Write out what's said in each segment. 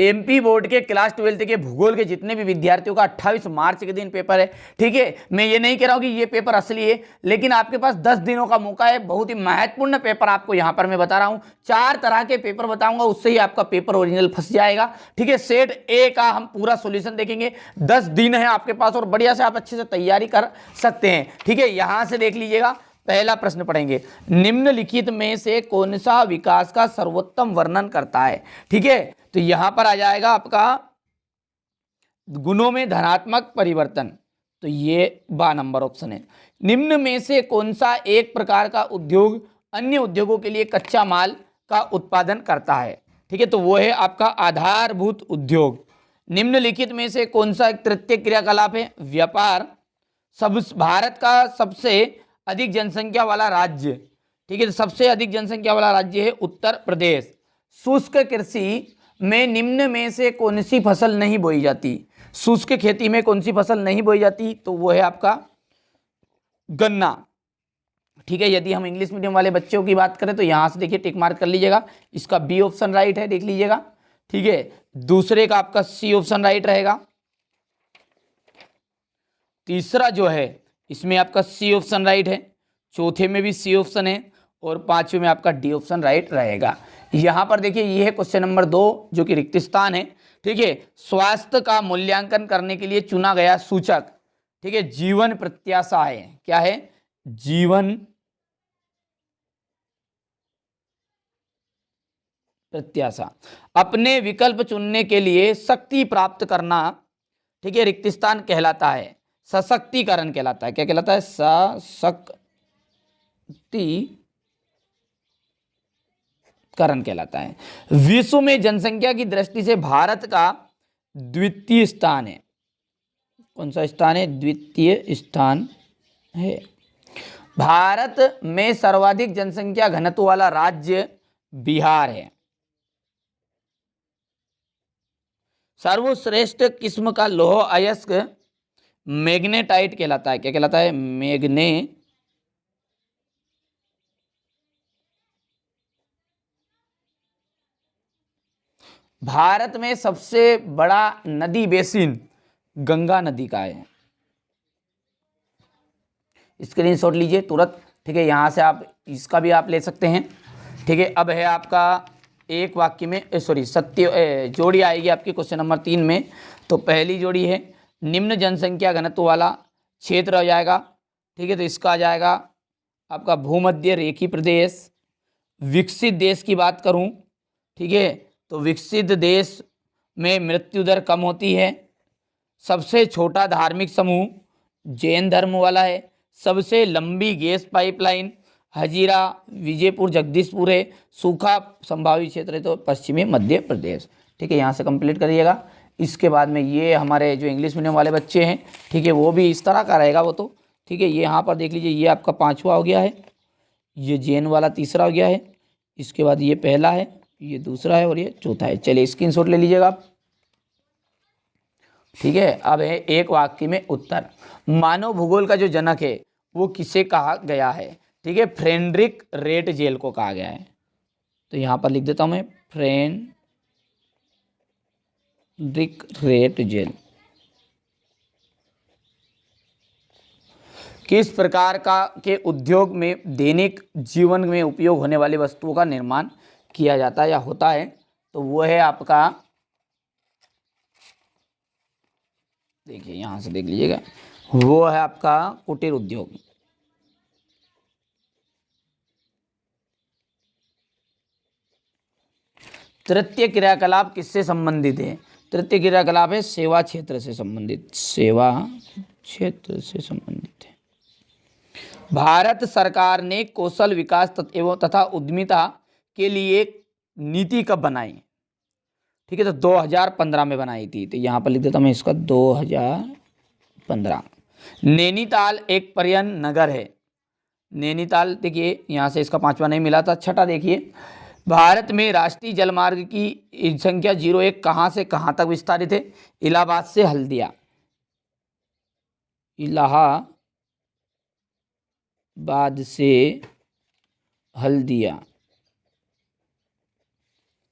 MP board के class 12 के भूगोल के जितने भी विद्यार्थियों का 28 मार्च के दिन पेपर है, ठीक है। मैं ये नहीं कह रहा हूं कि ये पेपर असली है, लेकिन आपके पास 10 दिनों का मौका है। बहुत ही महत्वपूर्ण पेपर आपको यहां पर मैं बता रहा हूं। 4 तरह के पेपर बताऊंगा, उससे ही आपका पेपर ओरिजिनल फंस जाएगा, ठीक है। सेट ए का हम पूरा सोल्यूशन देखेंगे। 10 दिन है आपके पास और बढ़िया से आप अच्छे से तैयारी कर सकते हैं, ठीक है। यहां से देख लीजिएगा, पहला प्रश्न पढ़ेंगे, निम्नलिखित में से कौन सा विकास का सर्वोत्तम वर्णन करता है, ठीक है। तो यहां पर आ जाएगा आपका गुणों में धनात्मक परिवर्तन, तो ये बा नंबर ऑप्शन है। निम्न में से कौन सा एक प्रकार का उद्योग अन्य उद्योगों के लिए कच्चा माल का उत्पादन करता है, ठीक है। तो वो है आपका आधारभूत उद्योग। निम्नलिखित में से कौन सा एक तृतीय क्रियाकलाप है, व्यापार। सब भारत का सबसे अधिक जनसंख्या वाला राज्य, ठीक है, तो सबसे अधिक जनसंख्या वाला राज्य है उत्तर प्रदेश। शुष्क कृषि में निम्न में से कौन सी फसल नहीं बोई जाती, शुष्क खेती में कौन सी फसल नहीं बोई जाती, तो वो है आपका गन्ना, ठीक है। यदि हम इंग्लिश मीडियम वाले बच्चों की बात करें तो यहां से देखिए टिक मार्क कर लीजिएगा, इसका बी ऑप्शन राइट है, देख लीजिएगा, ठीक है। दूसरे का आपका सी ऑप्शन राइट रहेगा। तीसरा जो है इसमें आपका सी ऑप्शन राइट है, चौथे में भी सी ऑप्शन है और पांचवें में आपका डी ऑप्शन राइट रहेगा। यहां पर देखिए ये है क्वेश्चन नंबर 2 जो कि रिक्त स्थान है, ठीक है। स्वास्थ्य का मूल्यांकन करने के लिए चुना गया सूचक, ठीक है, जीवन प्रत्याशा है। क्या है, जीवन प्रत्याशा। अपने विकल्प चुनने के लिए शक्ति प्राप्त करना, ठीक है, रिक्त स्थान कहलाता है, सशक्तिकरण कहलाता है। क्या कहलाता है, सशक्तिकरण कहलाता है। विश्व में जनसंख्या की दृष्टि से भारत का द्वितीय स्थान है। कौन सा स्थान है, द्वितीय स्थान है। भारत में सर्वाधिक जनसंख्या घनत्व वाला राज्य बिहार है। सर्वश्रेष्ठ किस्म का लौह अयस्क मैग्नेटाइट कहलाता है। क्या कहलाता है, भारत में सबसे बड़ा नदी बेसिन गंगा नदी का है। स्क्रीनशॉट लीजिए तुरंत, ठीक है। यहां से आप इसका भी आप ले सकते हैं, ठीक है। अब है आपका एक वाक्य में सत्य जोड़ी आएगी आपकी क्वेश्चन नंबर 3 में। तो पहली जोड़ी है निम्न जनसंख्या घनत्व वाला क्षेत्र हो जाएगा, ठीक है। तो इसका आ जाएगा आपका भूमध्य रेखी प्रदेश। विकसित देश की बात करूं, ठीक है, तो विकसित देश में मृत्यु दर कम होती है। सबसे छोटा धार्मिक समूह जैन धर्म वाला है। सबसे लंबी गैस पाइपलाइन हजीरा विजयपुर जगदीशपुर है। सूखा संभावित क्षेत्र है तो पश्चिमी मध्य प्रदेश, ठीक है। यहाँ से कंप्लीट करिएगा। इसके बाद में ये हमारे जो इंग्लिश मीडियम वाले बच्चे हैं, ठीक है, वो भी इस तरह का रहेगा वो तो, ठीक है। ये यहाँ पर देख लीजिए, ये आपका 5वां हो गया है, ये जैन वाला 3रा हो गया है, इसके बाद ये पहला है, ये दूसरा है और ये चौथा है। चलिए स्क्रीनशॉट ले लीजिएगा आप, ठीक है। अब है एक वाक्य में उत्तर। मानव भूगोल का जो जनक है वो किसे कहा गया है, ठीक है, फ्रेडरिक रेटजेल को कहा गया है। तो यहां पर लिख देता हूं मैं, फ्रेडरिक रेटजेल। किस प्रकार का के उद्योग में दैनिक जीवन में उपयोग होने वाली वस्तुओं का निर्माण किया जाता है या होता है, तो वो है आपका, देखिए यहां से देख लीजिएगा, वो है आपका कुटीर उद्योग। तृतीय क्रियाकलाप किससे संबंधित है, तृतीय क्रियाकलाप है सेवा क्षेत्र से संबंधित, सेवा क्षेत्र से संबंधित है। भारत सरकार ने कौशल विकास एवं तथा उद्यमिता के लिए नीति कब बनाई, ठीक है, तो 2015 में बनाई थी। तो यहाँ पर लिख देता मैं इसका 2015। नैनीताल एक पर्यटन नगर है। नैनीताल देखिए यहाँ से इसका 5वां नहीं मिला था। छठा देखिए, भारत में राष्ट्रीय जलमार्ग की संख्या 01 कहाँ से कहाँ तक विस्तारित है, इलाहाबाद से हल्दिया, इलाहाबाद से हल्दिया।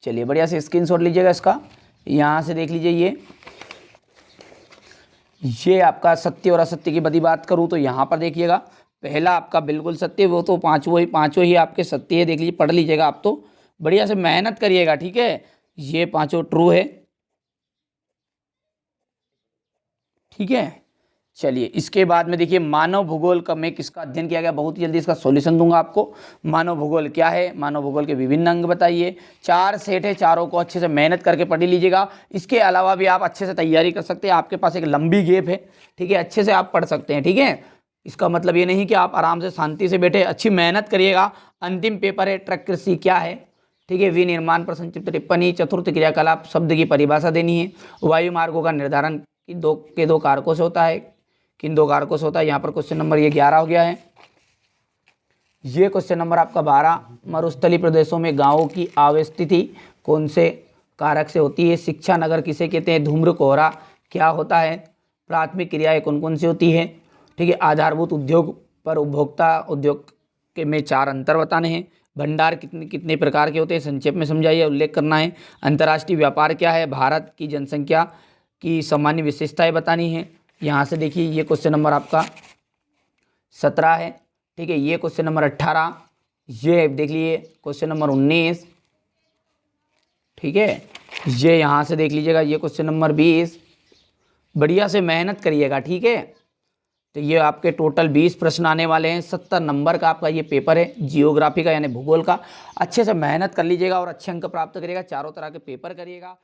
चलिए बढ़िया से स्क्रीनशॉट लीजिएगा इसका, यहाँ से देख लीजिए ये आपका सत्य और असत्य की बड़ी बात करूँ तो यहाँ पर देखिएगा पहला आपका बिल्कुल सत्य, वो तो पाँचों ही आपके सत्य है। देख लीजिए, पढ़ लीजिएगा आप तो बढ़िया से मेहनत करिएगा, ठीक है। ये पांचों ट्रू है, ठीक है। चलिए इसके बाद में देखिए मानव भूगोल का में किसका अध्ययन किया गया, बहुत ही जल्दी इसका सॉल्यूशन दूंगा आपको। मानव भूगोल क्या है, मानव भूगोल के विभिन्न अंग बताइए। 4 सेट है, चारों को अच्छे से मेहनत करके पढ़ लीजिएगा। इसके अलावा भी आप अच्छे से तैयारी कर सकते हैं, आपके पास एक लंबी गैप है, ठीक है, अच्छे से आप पढ़ सकते हैं, ठीक है। इसका मतलब ये नहीं कि आप आराम से शांति से बैठे, अच्छी मेहनत करिएगा। अंतिम पेपर है ट्रक कृषि क्या है, ठीक है। विनिर्माण पर संक्षिप्त टिप्पणी, चतुर्थ क्रियाकलाप, शब्द की परिभाषा देनी है। वायु मार्गों का निर्धारण दो कारकों से होता है, किन 2 कारकों से होता है। यहाँ पर क्वेश्चन नंबर ये 11 हो गया है। ये क्वेश्चन नंबर आपका 12, मरुस्थलीय प्रदेशों में गांवों की अवस्थिति कौन से कारक से होती है। शिक्षा नगर किसे कहते हैं, धूम्र कोहरा क्या होता है, प्राथमिक क्रियाएं कौन कौन सी होती है, ठीक है। आधारभूत उद्योग पर उपभोक्ता उद्योग के में 4 अंतर बताने हैं। भंडार कितने कितने प्रकार के होते हैं, संक्षेप में समझाइए, उल्लेख करना है। अंतर्राष्ट्रीय व्यापार क्या है, भारत की जनसंख्या की सामान्य विशेषताएं बतानी है। यहाँ से देखिए ये क्वेश्चन नंबर आपका 17 है, ठीक है। ये क्वेश्चन नंबर 18, ये देख लीजिए क्वेश्चन नंबर 19, ठीक है। ये यहाँ से देख लीजिएगा ये क्वेश्चन नंबर 20। बढ़िया से मेहनत करिएगा, ठीक है। तो ये आपके टोटल 20 प्रश्न आने वाले हैं। 70 नंबर का आपका ये पेपर है जियोग्राफी का यानी भूगोल का। अच्छे से मेहनत कर लीजिएगा और अच्छे अंक प्राप्त करिएगा। चारों तरह के पेपर करिएगा।